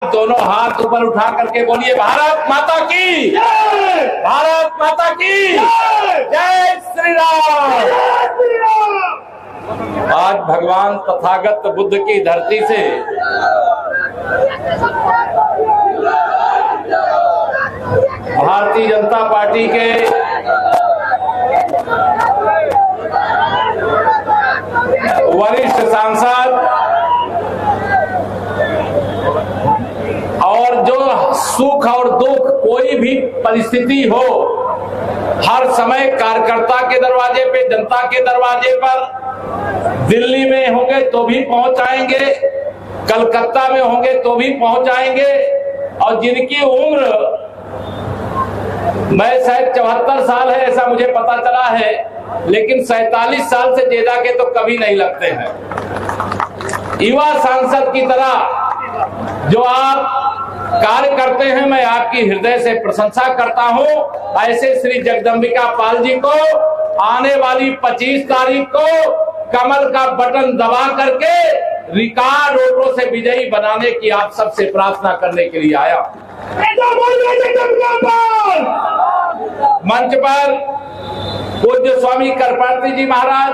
दोनों हाथ ऊपर उठा करके बोलिए भारत माता की, भारत माता की जय श्री राम। आज भगवान तथागत बुद्ध की धरती से भारतीय जनता पार्टी के वरिष्ठ सांसद और जो सुख और दुख कोई भी परिस्थिति हो, हर समय कार्यकर्ता के दरवाजे पे, जनता के दरवाजे पर, दिल्ली में होंगे तो भी पहुंचाएंगे, कलकत्ता में होंगे तो भी पहुंचाएंगे। और जिनकी उम्र मैं शायद 74 साल है ऐसा मुझे पता चला है, लेकिन 47 साल से ज्यादा के तो कभी नहीं लगते हैं। युवा सांसद की तरह जो आप कार्य करते हैं, मैं आपकी हृदय से प्रशंसा करता हूं। ऐसे श्री जगदम्बिका पाल जी को आने वाली 25 तारीख को कमल का बटन दबा करके रिकॉर्ड वोटों से विजयी बनाने की आप सबसे प्रार्थना करने के लिए आया। मंच पर पूज्य स्वामी करपात्री जी महाराज,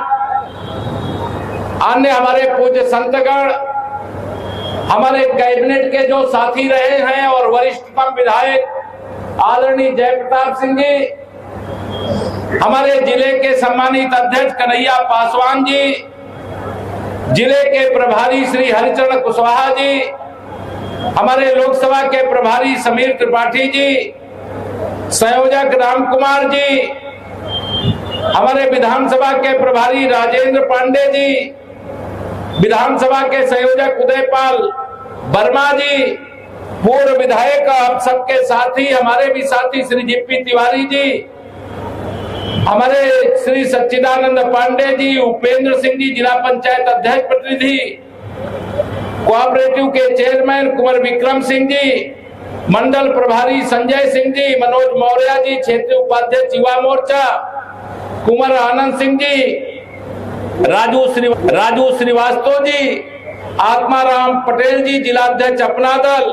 अन्य हमारे पूज्य संतगण, हमारे कैबिनेट के जो साथी रहे हैं और वरिष्ठतम विधायक आदरणीय जयप्रताप सिंह जी, हमारे जिले के सम्मानित अध्यक्ष कन्हैया पासवान जी, जिले के प्रभारी श्री हरिचरण कुशवाहा जी, हमारे लोकसभा के प्रभारी समीर त्रिपाठी जी, संयोजक राम कुमार जी, हमारे विधानसभा के प्रभारी राजेंद्र पांडे जी, विधानसभा के संयोजक उदयपाल वर्मा जी, पूर्व विधायक आप सबके साथी, हमारे भी साथी श्री जीपी तिवारी जी, हमारे श्री सच्चिदानंद पांडे जी, उपेंद्र सिंह जी जिला पंचायत अध्यक्ष प्रतिनिधि, कोऑपरेटिव के चेयरमैन कुंवर विक्रम सिंह जी, मंडल प्रभारी संजय सिंह जी, मनोज मौर्य जी, क्षेत्रीय उपाध्यक्ष युवा मोर्चा कुंवर आनंद सिंह जी, राजू श्रीवास्तव जी, आत्माराम पटेल जी जिलाध्यक्ष अपना दल,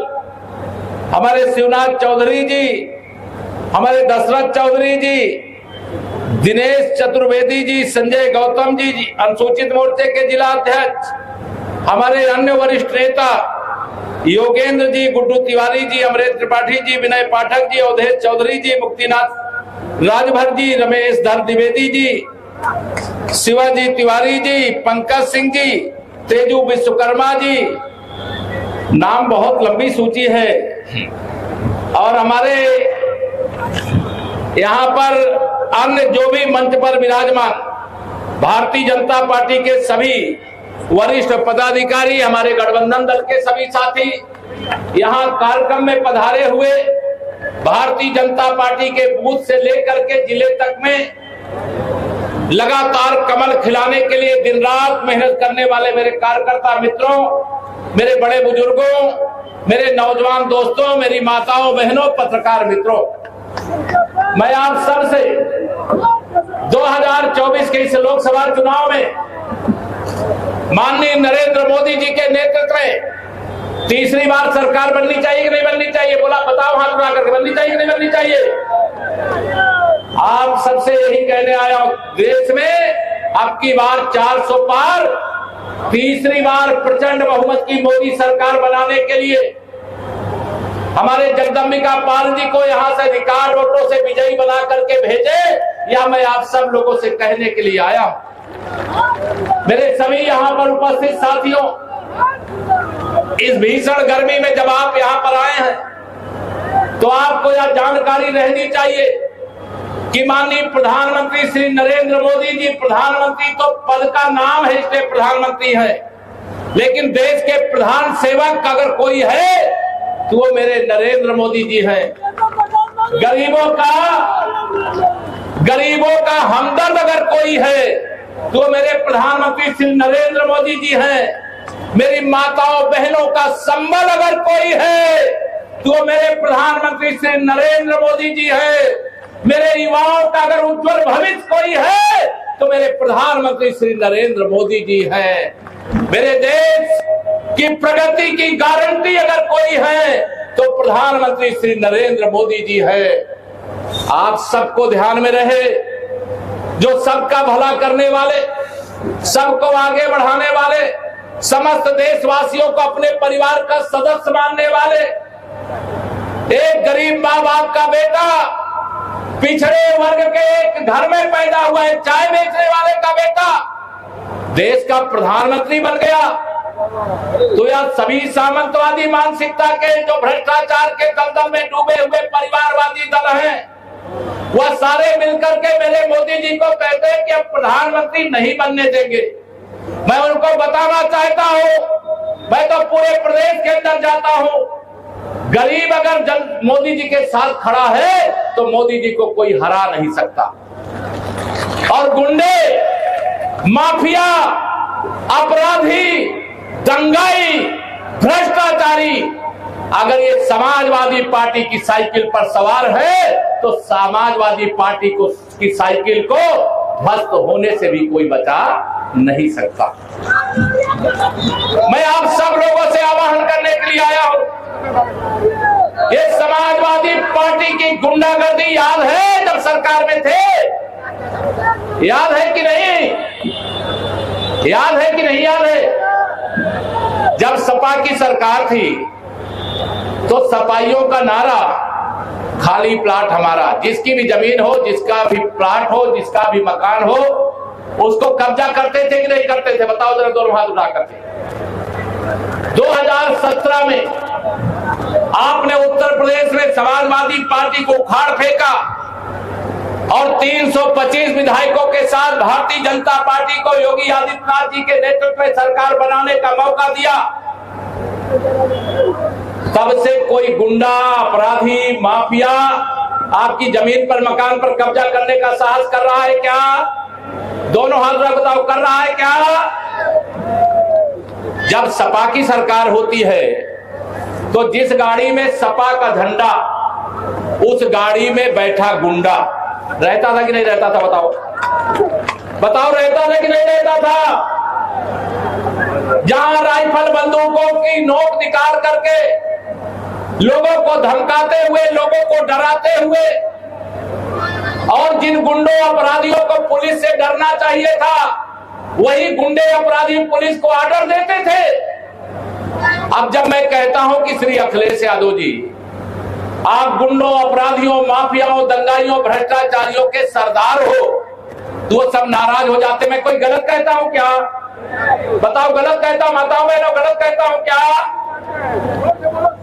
हमारे शिवनाथ चौधरी जी, हमारे दशरथ चौधरी जी, दिनेश चतुर्वेदी जी, संजय गौतम जी अनुसूचित मोर्चे के जिलाध्यक्ष, हमारे अन्य वरिष्ठ नेता योगेंद्र जी, गुड्डू तिवारी जी, अमरेश त्रिपाठी जी, विनय पाठक जी, अवधेश चौधरी जी, मुक्तिनाथ राजभर जी, रमेश धर द्विवेदी जी, शिवाजी तिवारी जी, पंकज सिंह जी, तेजू विश्वकर्मा जी, नाम बहुत लंबी सूची है। और हमारे यहाँ पर अन्य जो भी मंच पर विराजमान भारतीय जनता पार्टी के सभी वरिष्ठ पदाधिकारी, हमारे गठबंधन दल के सभी साथी यहाँ कार्यक्रम में पधारे हुए, भारतीय जनता पार्टी के बूथ से लेकर के जिले तक में लगातार कमल खिलाने के लिए दिन रात मेहनत करने वाले मेरे कार्यकर्ता मित्रों, मेरे बड़े बुजुर्गों, मेरे नौजवान दोस्तों, मेरी माताओं बहनों, पत्रकार मित्रों, मैं आप सब से 2024 के इस लोकसभा चुनाव में माननीय नरेंद्र मोदी जी के नेतृत्व में तीसरी बार सरकार बननी चाहिए कि नहीं बननी चाहिए? बोला, बताओ हाथ उठा करके, बननी चाहिए कि नहीं बननी चाहिए? आप सबसे यही कहने आया हूं, देश में अब की बार 400 पार, तीसरी बार प्रचंड बहुमत की मोदी सरकार बनाने के लिए हमारे जगदम्बिका पाल जी को यहां से रिकॉर्ड वोटों से विजयी बना करके भेजे, यह मैं आप सब लोगों से कहने के लिए आया हूं। मेरे सभी यहां पर उपस्थित साथियों, इस भीषण गर्मी में जब आप यहां पर आए हैं तो आपको यह जानकारी रहनी चाहिए कि माननीय प्रधानमंत्री श्री नरेंद्र मोदी जी, प्रधानमंत्री तो पद का नाम है इसलिए प्रधानमंत्री है, लेकिन देश के प्रधान सेवक अगर कोई है तो वो मेरे नरेंद्र मोदी जी हैं। गरीबों का हमदर्द अगर कोई है तो मेरे प्रधानमंत्री श्री नरेंद्र मोदी जी हैं। मेरी माताओं बहनों का संबल अगर कोई है तो मेरे प्रधानमंत्री श्री नरेंद्र मोदी जी हैं। मेरे युवाओं का अगर उज्जवल भविष्य कोई है तो मेरे प्रधानमंत्री श्री नरेंद्र मोदी जी हैं। मेरे देश कि प्रगति की गारंटी अगर कोई है तो प्रधानमंत्री श्री नरेंद्र मोदी जी है। आप सबको ध्यान में रहे, जो सबका भला करने वाले, सबको आगे बढ़ाने वाले, समस्त देशवासियों को अपने परिवार का सदस्य मानने वाले, एक गरीब माँ बाप का बेटा, पिछड़े वर्ग के एक घर में पैदा हुआ है, चाय बेचने वाले का बेटा देश का प्रधानमंत्री बन गया। तो यह सभी सामंतवादी मानसिकता के, जो भ्रष्टाचार के दलदल में डूबे हुए परिवारवादी दल हैं, वह सारे मिलकर के मेरे मोदी जी को कहते हैं कि अब प्रधानमंत्री नहीं बनने देंगे। मैं उनको बताना चाहता हूं, मैं तो पूरे प्रदेश के अंदर जाता हूं, गरीब अगर मोदी जी के साथ खड़ा है तो मोदी जी को कोई हरा नहीं सकता। और गुंडे, माफिया, अपराधी, दंगाई, भ्रष्टाचारी अगर ये समाजवादी पार्टी की साइकिल पर सवार है तो समाजवादी पार्टी की साइकिल को ध्वस्त होने से भी कोई बचा नहीं सकता। मैं आप सब लोगों से आह्वान करने के लिए आया हूं। ये समाजवादी पार्टी की गुंडागर्दी याद है जब सरकार में थे? याद है कि नहीं? याद है कि नहीं याद है? जब सपा की सरकार थी तो सपाइयों का नारा खाली प्लाट हमारा, जिसकी भी जमीन हो, जिसका भी प्लाट हो, जिसका भी मकान हो, उसको कब्जा करते थे कि नहीं करते थे? बताओ जरा, दोनों हाथ उठा करके। 2017 में आपने उत्तर प्रदेश में समाजवादी पार्टी को उखाड़ फेंका और 325 विधायकों के साथ भारतीय जनता पार्टी को योगी आदित्यनाथ जी के नेतृत्व में सरकार बनाने का मौका दिया। तब से कोई गुंडा, अपराधी, माफिया आपकी जमीन पर, मकान पर कब्जा करने का साहस कर रहा है क्या? दोनों हाथ में बताओ, कर रहा है क्या? जब सपा की सरकार होती है तो जिस गाड़ी में सपा का झंडा, उस गाड़ी में बैठा गुंडा रहता था कि नहीं रहता था? बताओ बताओ, रहता था कि नहीं रहता था? जहां राइफल बंदूकों की नोक निकाल करके लोगों को धमकाते हुए, लोगों को डराते हुए, और जिन गुंडों अपराधियों को पुलिस से डरना चाहिए था, वही गुंडे अपराधी पुलिस को ऑर्डर देते थे। अब जब मैं कहता हूं कि श्री अखिलेश यादव जी, आप गुंडों, अपराधियों, माफियाओं, दंगाइयों, भ्रष्टाचारियों के सरदार हो, तो वो सब नाराज हो जाते। मैं कोई गलत कहता हूं क्या? बताओ, गलत कहता हूं? बताओ, मैं गलत कहता हूं क्या?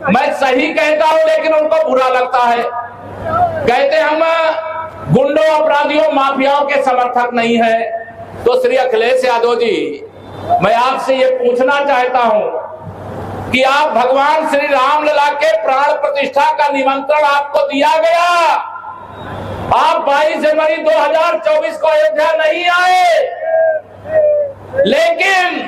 मैं सही कहता हूं, लेकिन उनको बुरा लगता है। कहते हम गुंडों, अपराधियों, माफियाओं के समर्थक नहीं है। तो श्री अखिलेश यादव जी, मैं आपसे ये पूछना चाहता हूं कि आप भगवान श्री रामलला के प्राण प्रतिष्ठा का निमंत्रण आपको दिया गया, आप 22 जनवरी 2024 को अयोध्या नहीं आए, लेकिन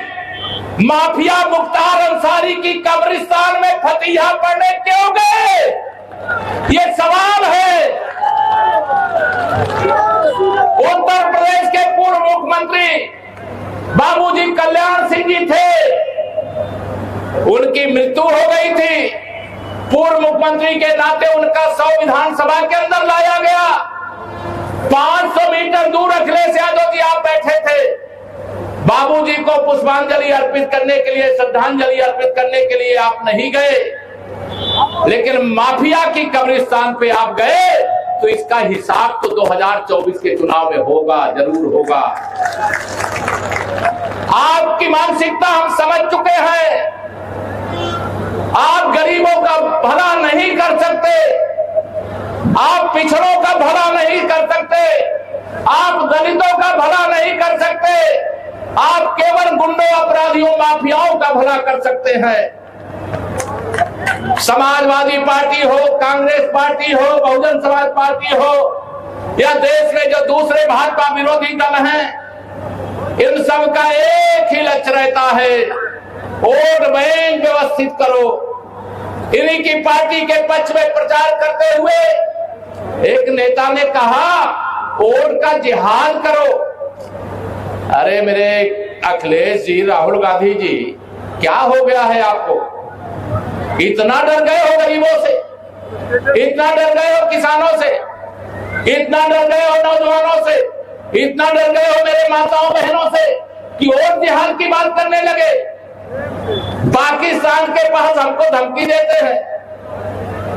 माफिया मुख्तार अंसारी की कब्रिस्तान में फतिहा पढ़ने क्यों गए? ये सवाल है। उत्तर प्रदेश के पूर्व मुख्यमंत्री बाबूजी कल्याण सिंह जी थे, उनकी मृत्यु हो गई थी। पूर्व मुख्यमंत्री के नाते उनका 100 विधानसभा के अंदर लाया गया। 500 मीटर दूर अखिलेश यादव जी आप बैठे थे। बाबूजी को पुष्पांजलि अर्पित करने के लिए, श्रद्धांजलि अर्पित करने के लिए आप नहीं गए, लेकिन माफिया की कब्रिस्तान पे आप गए। तो इसका हिसाब तो 2024 के चुनाव में होगा, जरूर होगा। आपकी मानसिकता हम समझ चुके हैं। आप गरीबों का भला नहीं कर सकते, आप पिछड़ों का भला नहीं कर सकते, आप दलितों का भला नहीं कर सकते, आप केवल गुंडों, अपराधियों, माफियाओं का भला कर सकते हैं। समाजवादी पार्टी हो, कांग्रेस पार्टी हो, बहुजन समाज पार्टी हो, या देश में जो दूसरे भाजपा विरोधी दल हैं, इन सब का एक ही लक्ष्य रहता है, वोट बैंक व्यवस्थित करो। इन्हीं की पार्टी के पक्ष में प्रचार करते हुए एक नेता ने कहा, वोट का जिहाद करो। अरे मेरे अखिलेश जी, राहुल गांधी जी, क्या हो गया है आपको? इतना डर गए हो गरीबों से, इतना डर गए हो किसानों से, इतना डर गए हो नौजवानों से, इतना डर गए हो मेरे माताओं बहनों से कि वोट जिहाद की बात करने लगे। पाकिस्तान के पास हमको धमकी देते हैं,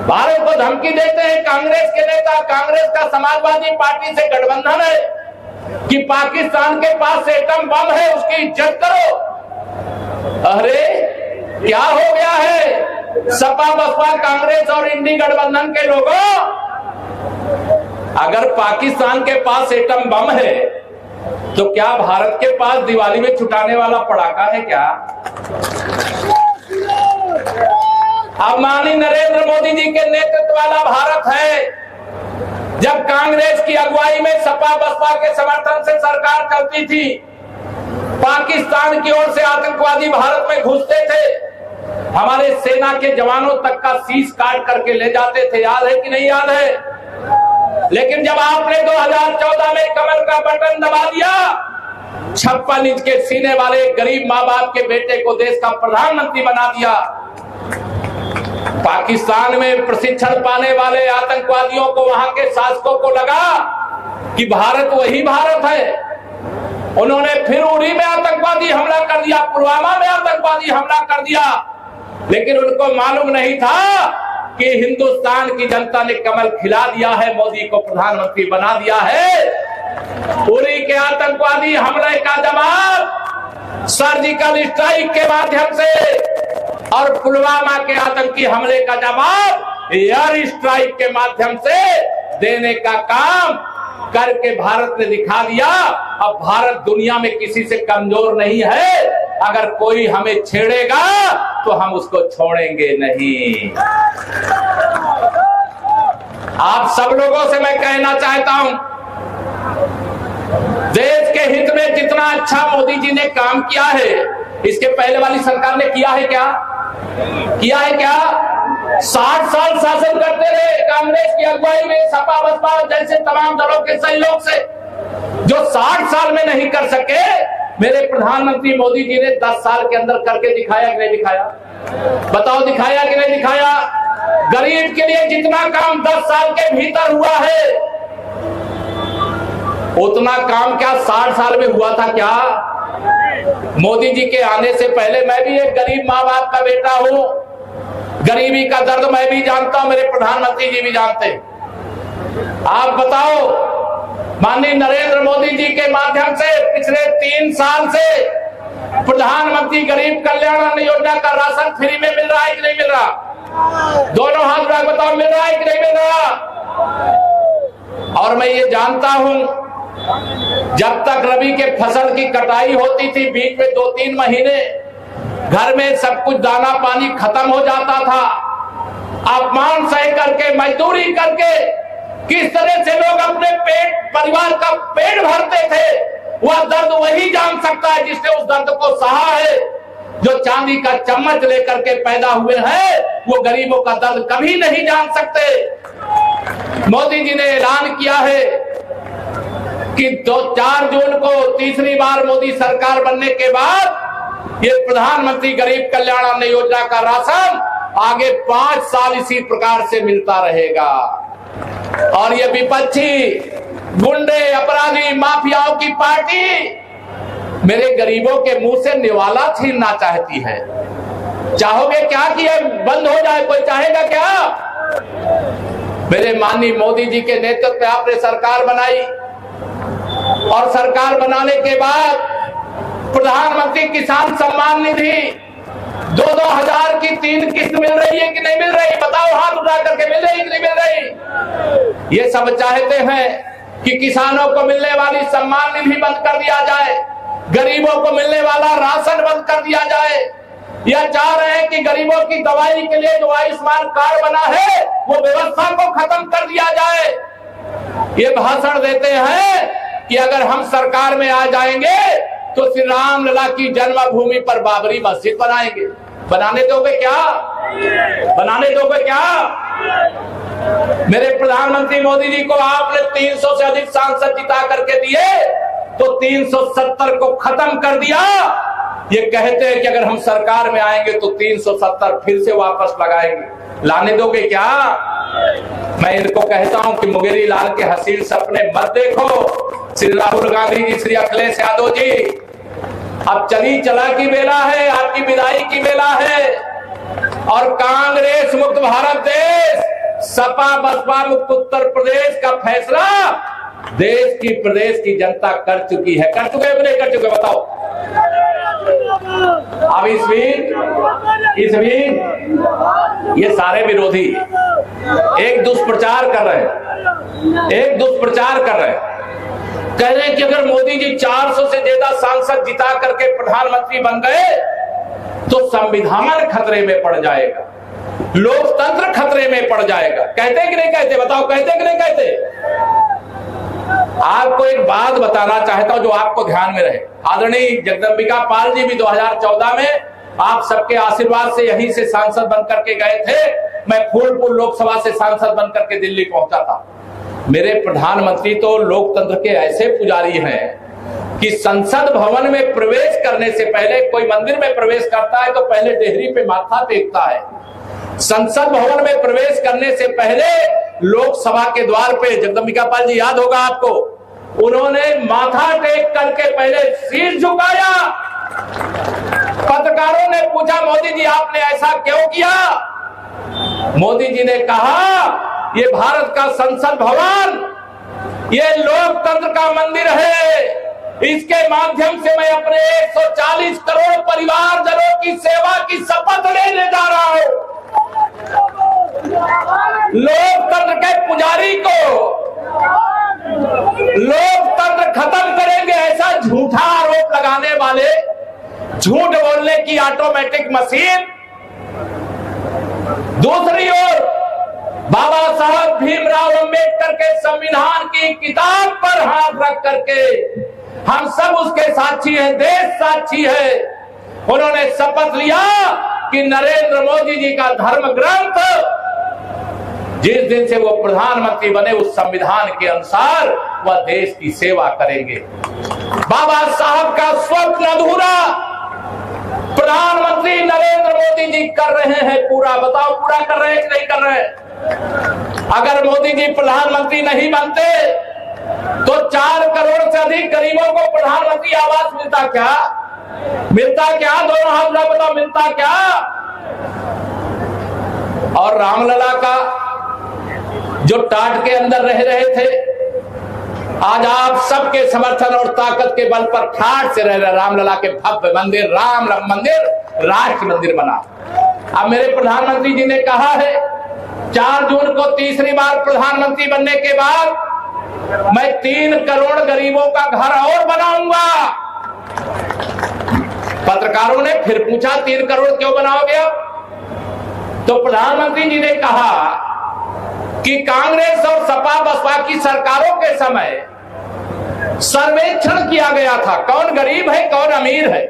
भारत को धमकी देते हैं कांग्रेस के नेता, कांग्रेस का समाजवादी पार्टी से गठबंधन है कि पाकिस्तान के पास एटम बम है, उसकी इज्जत करो। अरे क्या हो गया है सपा बसपा कांग्रेस और इंडी गठबंधन के लोगों? अगर पाकिस्तान के पास एटम बम है तो क्या भारत के पास दिवाली में छुटाने वाला पटाखा है क्या? अब माननीय नरेंद्र मोदी जी के नेतृत्व वाला भारत है। जब कांग्रेस की अगुवाई में सपा बसपा के समर्थन से सरकार चलती थी, पाकिस्तान की ओर से आतंकवादी भारत में घुसते थे, हमारे सेना के जवानों तक का शीश काट करके ले जाते थे। याद है कि नहीं याद है? लेकिन जब आपने 2014 में कमल का बटन दबा दिया, 56 इंच के सीने वाले गरीब माँ बाप के बेटे को देश का प्रधानमंत्री बना दिया, पाकिस्तान में प्रशिक्षण पाने वाले आतंकवादियों को, वहां के शासकों को लगा कि भारत वही भारत है। उन्होंने फिर उड़ी में आतंकवादी हमला कर दिया, पुलवामा में आतंकवादी हमला कर दिया, लेकिन उनको मालूम नहीं था कि हिंदुस्तान की जनता ने कमल खिला दिया है, मोदी को प्रधानमंत्री बना दिया है। उरी के आतंकवादी हमले का जवाब सर्जिकल स्ट्राइक के माध्यम से और पुलवामा के आतंकी हमले का जवाब एयर स्ट्राइक के माध्यम से देने का काम करके भारत ने दिखा दिया। अब भारत दुनिया में किसी से कमजोर नहीं है। अगर कोई हमें छेड़ेगा तो हम उसको छोड़ेंगे नहीं। आप सब लोगों से मैं कहना चाहता हूं, देश के हित में जितना अच्छा मोदी जी ने काम किया है, इसके पहले वाली सरकार ने किया है क्या? किया है क्या? 60 साल शासन करते रहे कांग्रेस की अगुवाई में, सपा बसपा जैसे तमाम दलों के सहयोग से। जो 60 साल में नहीं कर सके, मेरे प्रधानमंत्री मोदी जी ने 10 साल के अंदर करके दिखाया कि नहीं दिखाया? बताओ, दिखाया कि नहीं दिखाया? गरीब के लिए जितना काम 10 साल के भीतर हुआ है, उतना काम क्या 60 साल में हुआ था क्या? मोदी जी के आने से पहले मैं भी एक गरीब माँ बाप का बेटा हूं। गरीबी का दर्द मैं भी जानता हूं, मेरे प्रधानमंत्री जी भी जानते हैं। आप बताओ, माननीय नरेंद्र मोदी जी के माध्यम से पिछले 3 साल से प्रधानमंत्री गरीब कल्याण अन्न योजना का राशन फ्री में मिल रहा है कि नहीं मिल रहा? दोनों हाथ उठा के बताओ, मिल रहा है कि नहीं मिल रहा? और मैं ये जानता हूं, जब तक रबी के फसल की कटाई होती थी, बीच में 2-3 महीने घर में सब कुछ दाना पानी खत्म हो जाता था। अपमान सह करके, मजदूरी करके किस तरह से लोग अपने परिवार का पेट भरते थे, वह दर्द वही जान सकता है जिसने उस दर्द को सहा है। जो चांदी का चम्मच लेकर के पैदा हुए हैं, वो गरीबों का दर्द कभी नहीं जान सकते। मोदी जी ने ऐलान किया है कि 4 जून को तीसरी बार मोदी सरकार बनने के बाद ये प्रधानमंत्री गरीब कल्याण अन्न योजना का राशन आगे 5 साल इसी प्रकार से मिलता रहेगा। और ये विपक्षी गुंडे अपराधी माफियाओं की पार्टी मेरे गरीबों के मुंह से निवाला छीनना चाहती है। चाहोगे क्या कि ये बंद हो जाए? कोई चाहेगा क्या? मेरे माननीय मोदी जी के नेतृत्व में आपने सरकार बनाई और सरकार बनाने के बाद प्रधानमंत्री किसान सम्मान निधि 2-2 हजार की 3 किस्त मिल रही है कि नहीं मिल रही? बताओ, हाथ उठा करके मिल रही कि नहीं मिल रही? ये सब चाहते हैं कि किसानों को मिलने वाली सम्मान निधि बंद कर दिया जाए, गरीबों को मिलने वाला राशन बंद कर दिया जाए। यह चाह रहे हैं कि गरीबों की दवाई के लिए जो आयुष्मान कार्ड बना है, वो व्यवस्था को खत्म कर दिया जाए। ये भाषण देते हैं कि अगर हम सरकार में आ जाएंगे तो श्री राम लला की जन्मभूमि पर बाबरी मस्जिद बनाएंगे। बनाने दोगे क्या? बनाने दोगे क्या? मेरे प्रधानमंत्री मोदी जी को आपने 300 से अधिक सांसद जिता करके दिए तो 370 को खत्म कर दिया ये कहते हैं कि अगर हम सरकार में आएंगे तो 370 फिर से वापस लगाएंगे। लाने दोगे क्या? मैं इनको कहता हूं कि मुंगेरी लाल के हसीन सपने मत देखो। श्री राहुल गांधी जी, श्री अखिलेश यादव जी, अब चली चला की बेला है, आपकी विदाई की बेला है। और कांग्रेस मुक्त भारत देश, सपा बसपा मुक्त उत्तर प्रदेश का फैसला देश की, प्रदेश की जनता कर चुकी है। कर चुके नहीं कर चुके बताओ? अब इस बीच ये सारे विरोधी एक दुष्प्रचार कर रहे हैं, कह रहे हैं कि अगर मोदी जी 400 से ज्यादा सांसद जिता करके प्रधानमंत्री बन गए तो संविधान खतरे में पड़ जाएगा, लोकतंत्र खतरे में पड़ जाएगा। कहते कि नहीं कहते? बताओ, कहते कि नहीं कहते? आपको एक बात बताना चाहता हूं जो आपको ध्यान में रहे। आदरणीय जगदंबिका पाल जी भी 2014 में आप सबके आशीर्वाद से यहीं से सांसद बनकर के गए थे। मैं फूलपुर लोकसभा से सांसद बनकर के दिल्ली पहुंचा था। मेरे प्रधानमंत्री तो लोकतंत्र के ऐसे पुजारी हैं कि संसद भवन में प्रवेश करने से पहले, कोई मंदिर में प्रवेश करता है तो पहले डेहरी पे माथा टेकता है। संसद भवन में प्रवेश करने से पहले लोकसभा के द्वार पे, जगदंबिका पाल जी याद होगा आपको, उन्होंने माथा टेक करके पहले सिर झुकाया। पत्रकारों ने पूछा, मोदी जी आपने ऐसा क्यों किया? मोदी जी ने कहा, ये भारत का संसद भवन, ये लोकतंत्र का मंदिर है, इसके माध्यम से मैं अपने 140 करोड़ परिवारजनों की सेवा की शपथ लेने जा रहा हूं। लोकतंत्र के पुजारी को लोकतंत्र खत्म करेंगे ऐसा झूठा आरोप लगाने वाले, झूठ बोलने की ऑटोमेटिक मशीन। दूसरी ओर बाबा साहब भीमराव अंबेडकर के संविधान की किताब पर हाथ रख करके हम सब उसके साक्षी हैं, देश साक्षी है। उन्होंने शपथ लिया कि नरेंद्र मोदी जी का धर्म ग्रंथ, जिस दिन से वो प्रधानमंत्री बने, उस संविधान के अनुसार वह देश की सेवा करेंगे। बाबा साहब का स्वप्न अधूरा प्रधानमंत्री नरेंद्र मोदी जी कर रहे हैं पूरा। बताओ, पूरा कर रहे हैं कि नहीं कर रहे हैं? अगर मोदी जी प्रधानमंत्री नहीं बनते तो 4 करोड़ से अधिक गरीबों को प्रधानमंत्री आवास मिलता क्या? दोनों हाथ में बताओ, मिलता क्या? और रामलला का जो टाट के अंदर रह रहे थे, आज आप सबके समर्थन और ताकत के बल पर ठाट से रह रहे। रामलला के भव्य मंदिर, राम मंदिर राष्ट्र मंदिर बना। अब मेरे प्रधानमंत्री जी ने कहा है 4 जून को तीसरी बार प्रधानमंत्री बनने के बाद मैं 3 करोड़ गरीबों का घर और बनाऊंगा। पत्रकारों ने फिर पूछा 3 करोड़ क्यों बनाओगे? तो प्रधानमंत्री जी ने कहा कि कांग्रेस और सपा बसपा की सरकारों के समय सर्वेक्षण किया गया था, कौन गरीब है कौन अमीर है।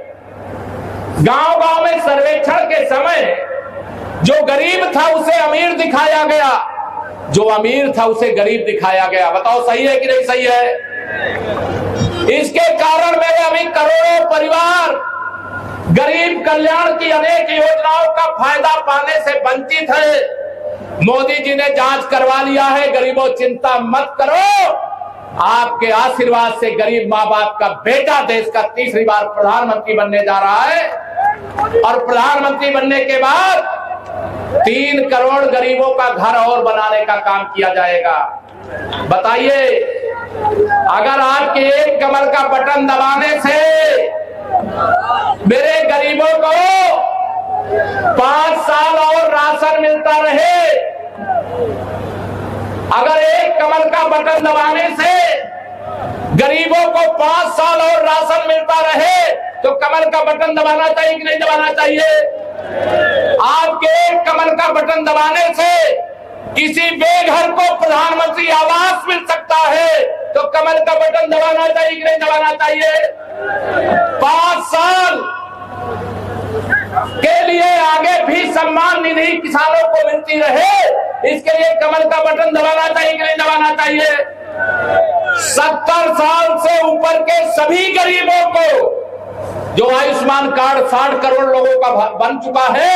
गांव-गांव में सर्वेक्षण के समय जो गरीब था उसे अमीर दिखाया गया, जो अमीर था उसे गरीब दिखाया गया। बताओ सही है कि नहीं सही है? इसके कारण मेरे अभी करोड़ों परिवार गरीब कल्याण की अनेक योजनाओं का फायदा पाने से वंचित है। मोदी जी ने जांच करवा लिया है। गरीबों चिंता मत करो, आपके आशीर्वाद से गरीब माँ बाप का बेटा देश का तीसरी बार प्रधानमंत्री बनने जा रहा है। और प्रधानमंत्री बनने के बाद 3 करोड़ गरीबों का घर और बनाने का काम किया जाएगा। बताइए, अगर आपके एक कमल का बटन दबाने से मेरे गरीबों को 5 साल और राशन मिलता रहे, अगर एक कमल का बटन दबाने से गरीबों को 5 साल और राशन मिलता रहे, तो कमल का बटन दबाना चाहिए कि नहीं दबाना चाहिए? आपके एक कमल का बटन दबाने से किसी बेघर को प्रधानमंत्री आवास मिल सकता है, तो कमल का बटन दबाना चाहिए कि नहीं दबाना चाहिए? 5 साल के लिए आगे भी सम्मान निधि किसानों को मिलती रहे, इसके लिए कमल का बटन दबाना चाहिए कि नहीं दबाना चाहिए? 70 साल से ऊपर के सभी गरीबों को जो आयुष्मान कार्ड 60 करोड़ लोगों का बन चुका है,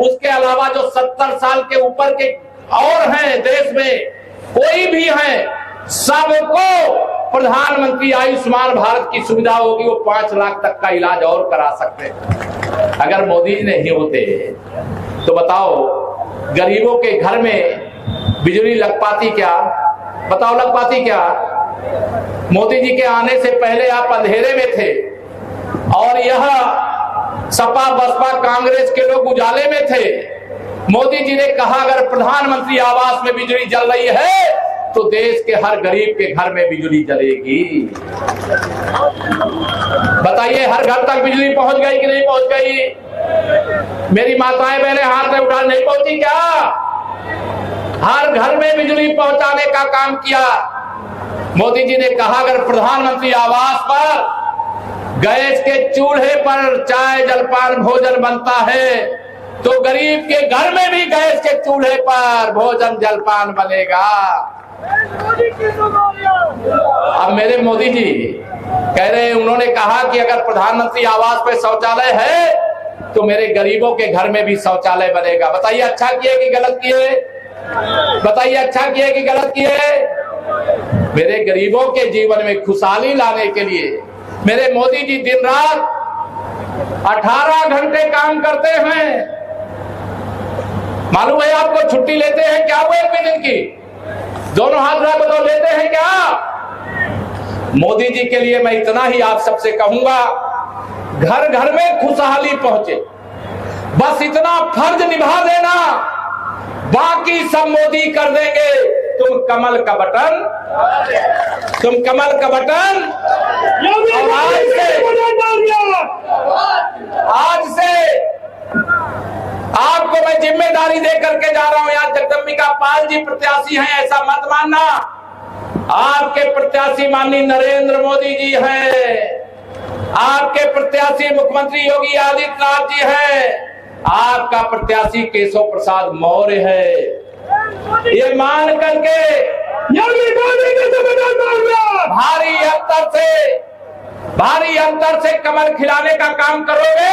उसके अलावा जो 70 साल के ऊपर के और हैं देश में, कोई भी हैं, सबको प्रधानमंत्री आयुष्मान भारत की सुविधा होगी। वो 5 लाख तक का इलाज और करा सकते हैं। अगर मोदी जी नहीं होते तो बताओ गरीबों के घर में बिजली लग पाती क्या? बताओ लग पाती क्या? मोदी जी के आने से पहले आप अंधेरे में थे और यह सपा बसपा कांग्रेस के लोग उजाले में थे। मोदी जी ने कहा अगर प्रधानमंत्री आवास में बिजली जल रही है तो देश के हर गरीब के घर में बिजली जलेगी। बताइए हर घर तक बिजली पहुंच गई कि नहीं पहुंच गई? मेरी माताएं बहनें हाथ में उठा, नहीं पहुंची क्या? हर घर में बिजली पहुंचाने का काम किया। मोदी जी ने कहा अगर प्रधानमंत्री आवास पर गैस के चूल्हे पर चाय जलपान भोजन बनता है तो गरीब के घर में भी गैस के चूल्हे पर भोजन जलपान बनेगा। अब मेरे मोदी जी कह रहे हैं, उन्होंने कहा कि अगर प्रधानमंत्री आवास पे शौचालय है तो मेरे गरीबों के घर में भी शौचालय बनेगा। बताइए अच्छा किए कि गलत किए? बताइए अच्छा किए कि गलत किए? मेरे गरीबों के जीवन में खुशहाली लाने के लिए मेरे मोदी जी दिन रात 18 घंटे काम करते हैं। मालूम है आपको? छुट्टी लेते हैं क्या वो एक भी दिन की? दोनों हाथ रख दो, लेते हैं क्या? मोदी जी के लिए मैं इतना ही आप सबसे कहूंगा, घर घर में खुशहाली पहुंचे, बस इतना फर्ज निभा देना, बाकी सब मोदी कर देंगे। तुम कमल का बटन, तुम कमल का बटन। और आज से आपको मैं जिम्मेदारी दे करके जा रहा हूं। यहाँ जगदम्बिका पाल जी प्रत्याशी हैं, ऐसा मत मानना। आपके प्रत्याशी माननीय नरेंद्र मोदी जी हैं, आपके प्रत्याशी मुख्यमंत्री योगी आदित्यनाथ जी हैं, आपका प्रत्याशी केशव प्रसाद मौर्य है। ये मान करके भारी अंतर से कमल खिलाने का काम करोगे।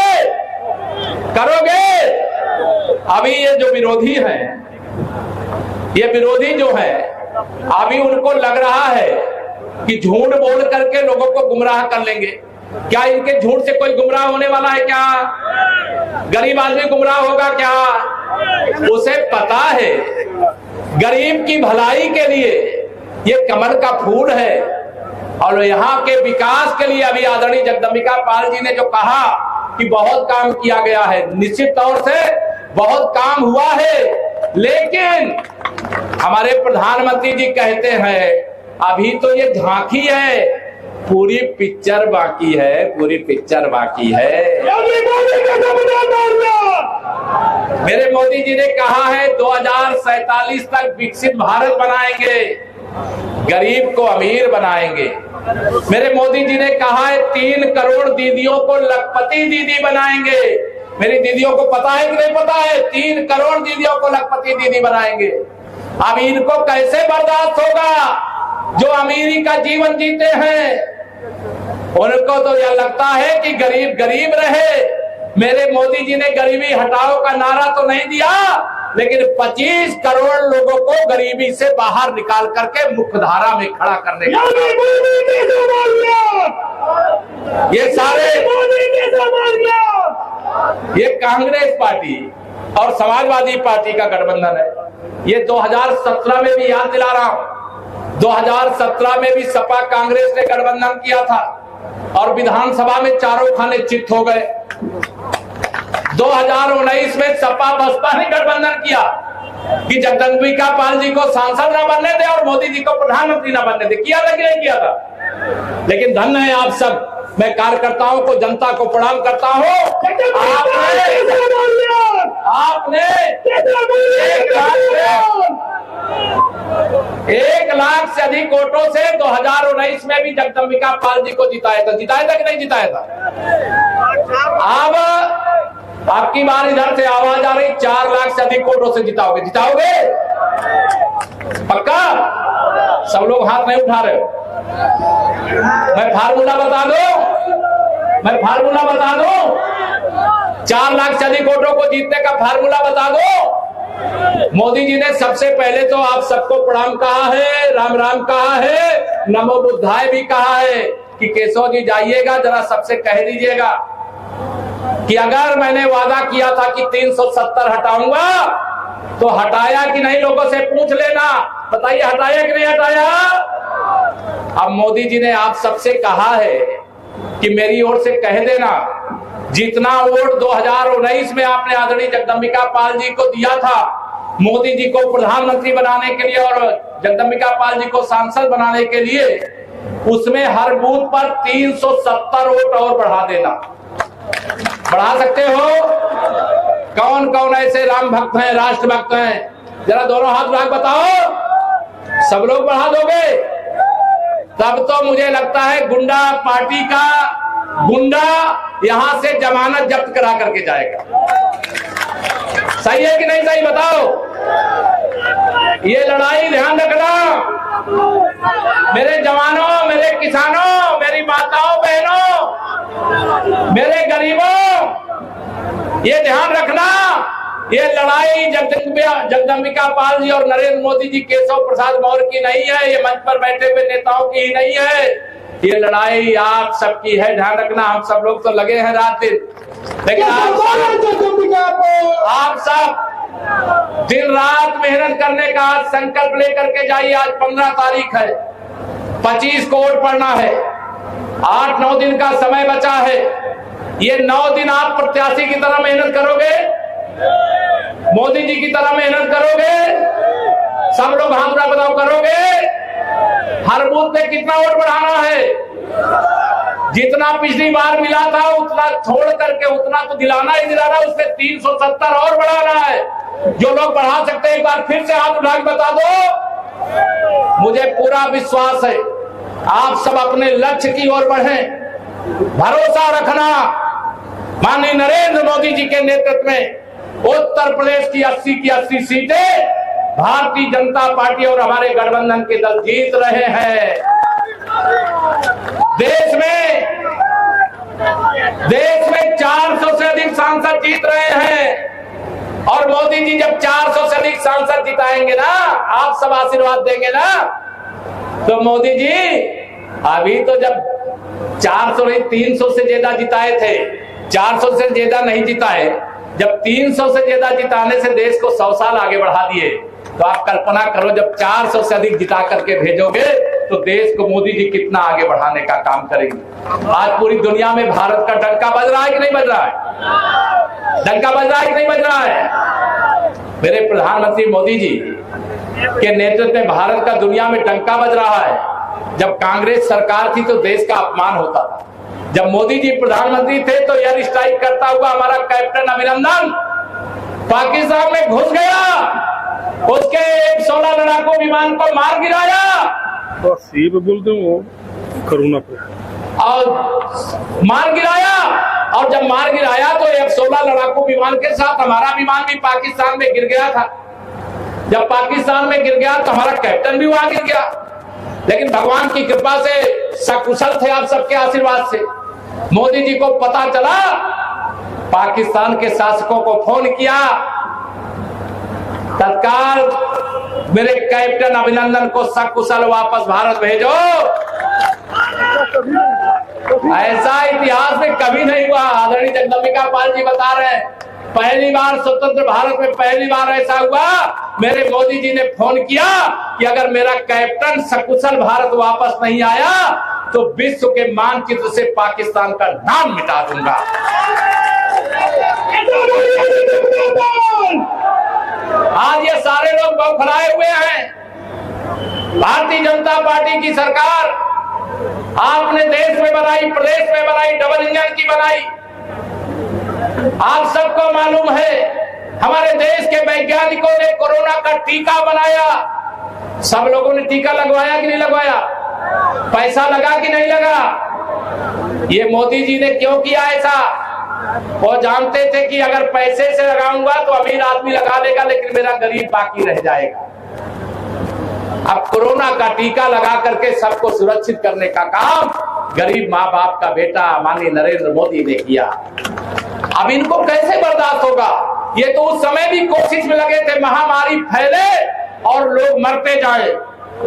अभी ये जो विरोधी हैं, ये विरोधी जो है, अभी उनको लग रहा है कि झूठ बोल करके लोगों को गुमराह कर लेंगे। क्या इनके झूठ से कोई गुमराह होने वाला है क्या? गरीब आदमी गुमराह होगा क्या? उसे पता है गरीब की भलाई के लिए ये कमल का फूल है। और यहाँ के विकास के लिए अभी आदरणीय जगदम्बिका पाल जी ने जो कहा कि बहुत काम किया गया है, निश्चित तौर से बहुत काम हुआ है, लेकिन हमारे प्रधानमंत्री जी कहते हैं अभी तो ये झांकी है, पूरी पिक्चर बाकी है, पूरी पिक्चर बाकी है। मेरे मोदी जी ने कहा है 2047 तक विकसित भारत बनाएंगे, गरीब को अमीर बनाएंगे। मेरे मोदी जी ने कहा है 3 करोड़ दीदियों को लखपति दीदी बनाएंगे। मेरी दीदियों को पता है कि नहीं पता है? 3 करोड़ दीदियों को लखपति दीदी बनाएंगे। अब इनको कैसे बर्दाश्त होगा जो अमीरी का जीवन जीते हैं? उनको तो यह लगता है कि गरीब गरीब रहे। मेरे मोदी जी ने गरीबी हटाओ का नारा तो नहीं दिया, लेकिन 25 करोड़ लोगों को गरीबी से बाहर निकाल करके मुख्यधारा में खड़ा करने का ये सारे ये कांग्रेस पार्टी और समाजवादी पार्टी का गठबंधन है। ये 2017 में भी याद दिला रहा हूं, 2017 में भी सपा कांग्रेस ने गठबंधन किया था और विधानसभा में चारों खाने चित हो गए। 2019 में सपा बसपा ने गठबंधन किया कि जगदम्बिका पाल जी को सांसद न बनने दे और मोदी जी को प्रधानमंत्री न बनने दे। किया था कि नहीं किया था? लेकिन धन्य है आप सब, मैं कार्यकर्ताओं को, जनता को प्रणाम करता हूं। आपने 1 लाख से अधिक वोटों से 2019 में भी जगदम्बिका पाल जी को जिताया था। जिताया था कि नहीं जिताया था? अब आपकी बार इधर से आवाज आ रही 4 लाख से अधिक वोटों से जिताओगे। जिताओगे पक्का? सब लोग हाथ नहीं उठा रहे हो। मैं फार्मूला बता दो, मैं फार्मूला बता दूं, 4 लाख से अधिक वोटों को जीतने का फार्मूला बता दो। मोदी जी ने सबसे पहले तो आप सबको प्रणाम कहा है, राम राम कहा है, नमो बुद्धाय भी कहा है कि केशव जी जाइएगा जरा सबसे कह दीजिएगा कि अगर मैंने वादा किया था कि 370 हटाऊंगा तो हटाया कि नहीं, लोगों से पूछ लेना, बताइए हटाया कि नहीं हटाया। अब मोदी जी ने आप सबसे कहा है कि मेरी ओर से कह देना, जितना वोट 2019 में आपने आदरणीय जगदम्बिका पाल जी को दिया था मोदी जी को प्रधानमंत्री बनाने के लिए और जगदम्बिका पाल जी को सांसद बनाने के लिए, उसमें हर बूथ पर 370 वोट और बढ़ा देना। बढ़ा सकते हो? कौन कौन ऐसे राम भक्त हैं, राष्ट्र भक्त हैं, जरा दोनों हाथ उठा बताओ। सब लोग बढ़ा दोगे? तब तो मुझे लगता है गुंडा पार्टी का गुंडा यहां से जमानत जब्त करा करके जाएगा। सही है कि नहीं सही बताओ? ये लड़ाई ध्यान रखना, मेरे जवानों, मेरे किसानों, मेरी माताओं बहनों, मेरे गरीबों, ये ध्यान रखना, ये लड़ाई जगदम्बिका पाल जी और नरेंद्र मोदी जी, केशव प्रसाद मौर्य की नहीं है, ये मंच पर बैठे हुए नेताओं की ही नहीं है, ये लड़ाई आप सबकी है। ध्यान रखना, हम सब लोग तो लगे हैं रात दिन, लेकिन आप सब दिन रात मेहनत करने का आज संकल्प लेकर के जाइए। आज 15 तारीख है, 25 को वोट पड़ना है, 8-9 दिन का समय बचा है। ये 9 दिन आप प्रत्याशी की तरह मेहनत करोगे, मोदी जी की तरह मेहनत करोगे, सब लोग हाथ उठा बताओ करोगे। हर बूथ पे कितना वोट बढ़ाना है? जितना पिछली बार मिला था उतना छोड़ करके उतना तो दिलाना ही दिलाना, उससे 370 और बढ़ाना है। जो लोग बढ़ा सकते हैं एक बार फिर से हाथ उठा के बता दो। मुझे पूरा विश्वास है आप सब अपने लक्ष्य की ओर बढ़ें। भरोसा रखना, माननीय नरेंद्र मोदी जी के नेतृत्व में उत्तर प्रदेश की 80 की 80 सीटें भारतीय जनता पार्टी और हमारे गठबंधन के दल जीत रहे हैं। देश में 400 से अधिक सांसद जीत रहे हैं और मोदी जी जब 400 से अधिक सांसद जिताएंगे ना, आप सब आशीर्वाद देंगे ना, तो मोदी जी अभी तो जब 400 नहीं 300 से ज्यादा जिताए थे, 400 से ज्यादा नहीं जिताए, जब 300 से ज्यादा जिताने से देश को 100 साल आगे बढ़ा दिए, तो आप कल्पना करो जब 400 से अधिक जिता करके भेजोगे तो देश को मोदी जी कितना आगे बढ़ाने का काम करेंगे। आज पूरी दुनिया में भारत का डंका बज रहा है कि नहीं बज रहा है? डंका बज रहा है कि नहीं बज रहा है? मेरे प्रधानमंत्री मोदी जी के नेतृत्व में भारत का दुनिया में डंका बज रहा है। जब कांग्रेस सरकार थी तो देश का अपमान होता था, जब मोदी जी प्रधानमंत्री थे तो एयर स्ट्राइक करता हुआ हमारा कैप्टन अभिनंदन पाकिस्तान में घुस गया, उसके 16 लड़ाकू विमान को मार गिराया बोलते हो करुणा पे और मार गिराया। और जब मार गिराया तो F-16 लड़ाकू विमान के साथ हमारा विमान भी पाकिस्तान में गिर गया था। जब पाकिस्तान में गिर गया तो हमारा कैप्टन भी वहां गिर गया, लेकिन भगवान की कृपा से सकुशल थे, आप सबके आशीर्वाद से। मोदी जी को पता चला, पाकिस्तान के शासकों को फोन किया, तत्काल मेरे कैप्टन अभिनंदन को सकुशल वापस भारत भेजो। ऐसा इतिहास में कभी नहीं हुआ। आदरणीय जगदम्बिका पाल जी बता रहे हैं, पहली बार स्वतंत्र भारत में पहली बार ऐसा हुआ, मेरे मोदी जी ने फोन किया कि अगर मेरा कैप्टन सकुशल भारत वापस नहीं आया तो विश्व के मानचित्र से पाकिस्तान का नाम मिटा दूंगा। आज ये सारे लोग बौखलाए हुए हैं। भारतीय जनता पार्टी की सरकार आपने देश में बनाई, प्रदेश में बनाई, डबल इंजन की बनाई। आप सबको मालूम है हमारे देश के वैज्ञानिकों ने कोरोना का टीका बनाया। सब लोगों ने टीका लगवाया कि नहीं लगवाया? पैसा लगा कि नहीं लगा? ये मोदी जी ने क्यों किया ऐसा? वो जानते थे कि अगर पैसे से लगाऊंगा तो अमीर आदमी लगा लेगा, लेकिन मेरा गरीब बाकी रह जाएगा। अब कोरोना का टीका लगा करके सबको सुरक्षित करने का काम गरीब माँ बाप का बेटा माननीय नरेंद्र मोदी ने किया। अब इनको कैसे बर्दाश्त होगा? ये तो उस समय भी कोशिश में लगे थे महामारी फैले और लोग मरते जाए,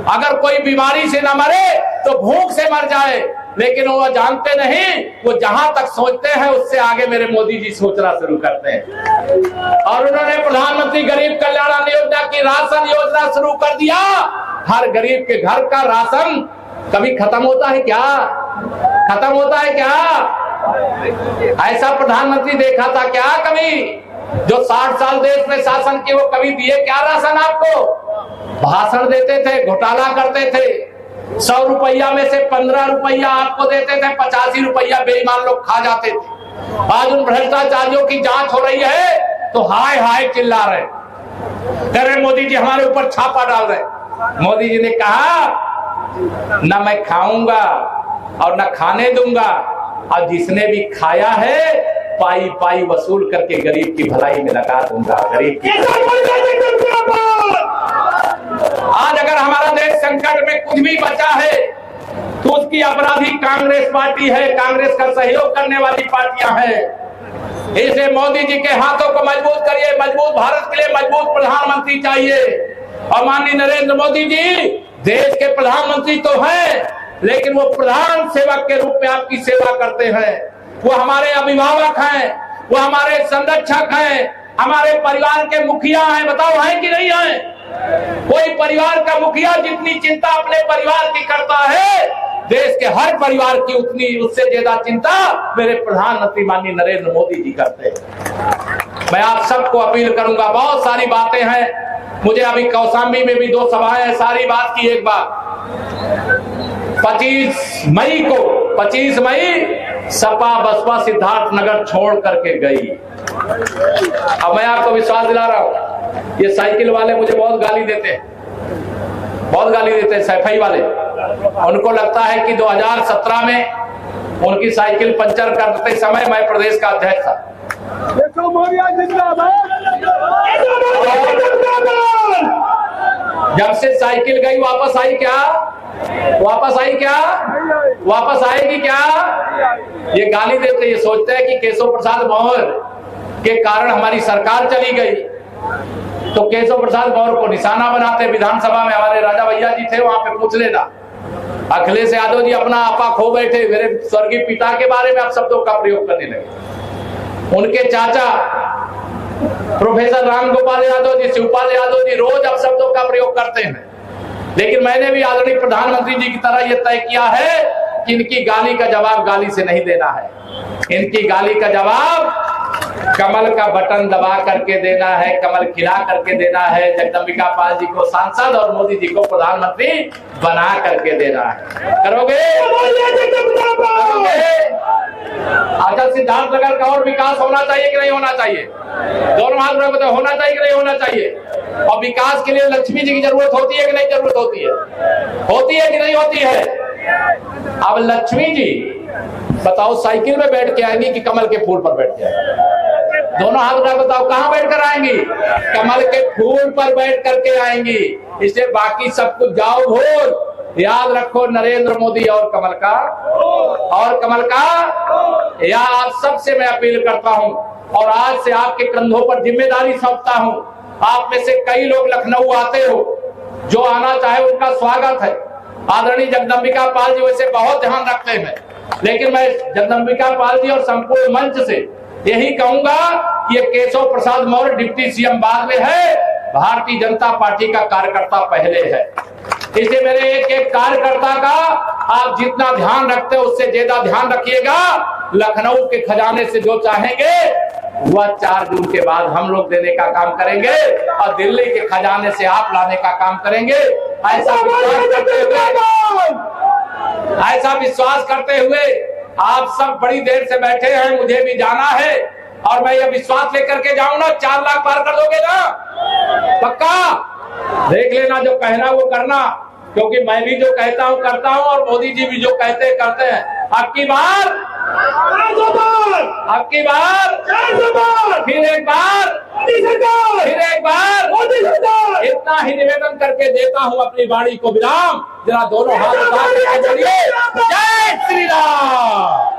अगर कोई बीमारी से न मरे तो भूख से मर जाए, लेकिन वो जानते नहीं, वो जहां तक सोचते हैं उससे आगे मेरे मोदी जी सोचना शुरू करते हैं। और उन्होंने प्रधानमंत्री गरीब कल्याण अन्न योजना की राशन योजना शुरू कर दिया। हर गरीब के घर का राशन कभी खत्म होता है क्या? खत्म होता है क्या? ऐसा प्रधानमंत्री देखा था क्या कभी? जो 60 साल देश में शासन किए वो कभी दिए क्या राशन आपको? भाषण देते थे, घोटाला करते थे, 100 रुपया में से 15 रुपया आपको देते थे, 85 रुपया बेईमान लोग खा जाते थे। आज उन भ्रष्टाचारियों की जांच हो रही है तो हाय हाय चिल्ला रहे, कह रहे मोदी जी हमारे ऊपर छापा डाल रहे। मोदी जी ने कहा न मैं खाऊंगा और न खाने दूंगा, और जिसने भी खाया है पाई पाई वसूल करके गरीब की भलाई में लगा दूंगा। गरीब की आज अगर हमारा देश संकट में कुछ भी बचा है तो उसकी अपराधी कांग्रेस पार्टी है, कांग्रेस का सहयोग करने वाली पार्टियां हैं। इसे मोदी जी के हाथों को मजबूत करिए। मजबूत भारत के लिए मजबूत प्रधानमंत्री चाहिए। और माननीय नरेंद्र मोदी जी देश के प्रधानमंत्री तो हैं, लेकिन वो प्रधान सेवक के रूप में आपकी सेवा करते हैं। वो हमारे अभिभावक हैं, वो हमारे संरक्षक हैं, हमारे परिवार के मुखिया हैं। बताओ हैं कि नहीं हैं? कोई परिवार का मुखिया जितनी चिंता अपने परिवार की करता है, देश के हर परिवार की उतनी उससे ज्यादा चिंता मेरे प्रधानमंत्री माननीय नरेंद्र मोदी जी करते हैं। मैं आप सबको अपील करूंगा, बहुत सारी बातें हैं, मुझे अभी कौशाम्बी में भी 2 सभाएं हैं, सारी बात की एक बात। 25 मई सपा बसपा सिद्धार्थ नगर छोड़ करके गई। अब मैं आपको विश्वास दिला रहा हूं, ये साइकिल वाले मुझे बहुत गाली देते हैं, बहुत गाली देते हैं सैफई वाले। उनको लगता है कि 2017 में उनकी साइकिल पंचर करते समय मैं प्रदेश का अध्यक्ष था। जब से साइकिल गई वापस आई क्या? वापस आई क्या? वापस आएगी क्या? ये गाली देते, ये सोचते हैं कि केशव प्रसाद मौर्य के कारण हमारी सरकार चली गई, तो केशव प्रसाद मौर्य को निशाना बनाते। विधानसभा में हमारे राजा भैया जी थे, वहां पे पूछ लेना। अखिलेश यादव जी अपना आपा खो बैठे, मेरे स्वर्गीय पिता के बारे में आप शब्दों का प्रयोग करने लगे। उनके चाचा प्रोफेसर राम गोपाल यादव जी, शिवपाल यादव जी रोज अब शब्दों का प्रयोग करते हैं। लेकिन मैंने भी आदरणीय प्रधानमंत्री जी की तरह यह तय किया है कि इनकी गाली का जवाब गाली से नहीं देना है। इनकी गाली का जवाब कमल का बटन दबा करके देना है, कमल खिला करके देना है, जगदम्बिका पाल जी को सांसद और मोदी जी को प्रधानमंत्री बना करके देना है। करोगे? अच्छा, सिद्धार्थ नगर का और विकास होना चाहिए कि नहीं होना चाहिए? दोनों हाथ में बताओ, होना चाहिए कि नहीं होना चाहिए? और विकास के लिए लक्ष्मी जी की जरूरत होती है कि नहीं जरूरत होती है? होती है कि नहीं होती है? अब लक्ष्मी जी बताओ साइकिल में बैठ के आएंगी कि कमल के फूल पर बैठ जाएंगी? दोनों हाथ उठा बताओ, कहां बैठ कर आएंगी? कमल के फूल पर बैठ करके आएंगी। इसलिए बाकी सब कुछ जाओ भूल, याद रखो नरेंद्र मोदी और कमल का, और कमल का। या आप सबसे मैं अपील करता हूं और आज से आपके कंधों पर जिम्मेदारी सौंपता हूं। आप में से कई लोग लखनऊ आते हो, जो आना चाहे उनका स्वागत है। आदरणीय जगदम्बिका पाल जी वैसे बहुत ध्यान रखते हैं, लेकिन मैं जगदम्बिका पाल जी और संपूर्ण मंच से यही कहूंगा कि ये केशव प्रसाद मौर्य डिप्टी सीएम बाद में है, भारतीय जनता पार्टी का कार्यकर्ता पहले है। इसलिए मेरे एक एक कार्यकर्ता का आप जितना ध्यान रखते हो उससे ज्यादा ध्यान रखिएगा। लखनऊ के खजाने से जो चाहेंगे वह 4 जून के बाद हम लोग देने का काम करेंगे, और दिल्ली के खजाने से आप लाने का काम करेंगे। ऐसा विश्वास करते हुए आप सब बड़ी देर से बैठे हैं, मुझे भी जाना है, और मैं ये विश्वास लेकर के जाऊं ना, 4 लाख पार कर दोगे ना? पक्का? देख लेना, जो कहना वो करना, क्योंकि मैं भी जो कहता हूं करता हूं, और मोदी जी भी जो कहते करते हैं। अब की बार अब की बार फिर एक बार फिर एक बार इतना ही निवेदन करके देता हूं अपनी वाणी को विराम। जरा दोनों हाथ उठा के बोलिए जय श्री राम।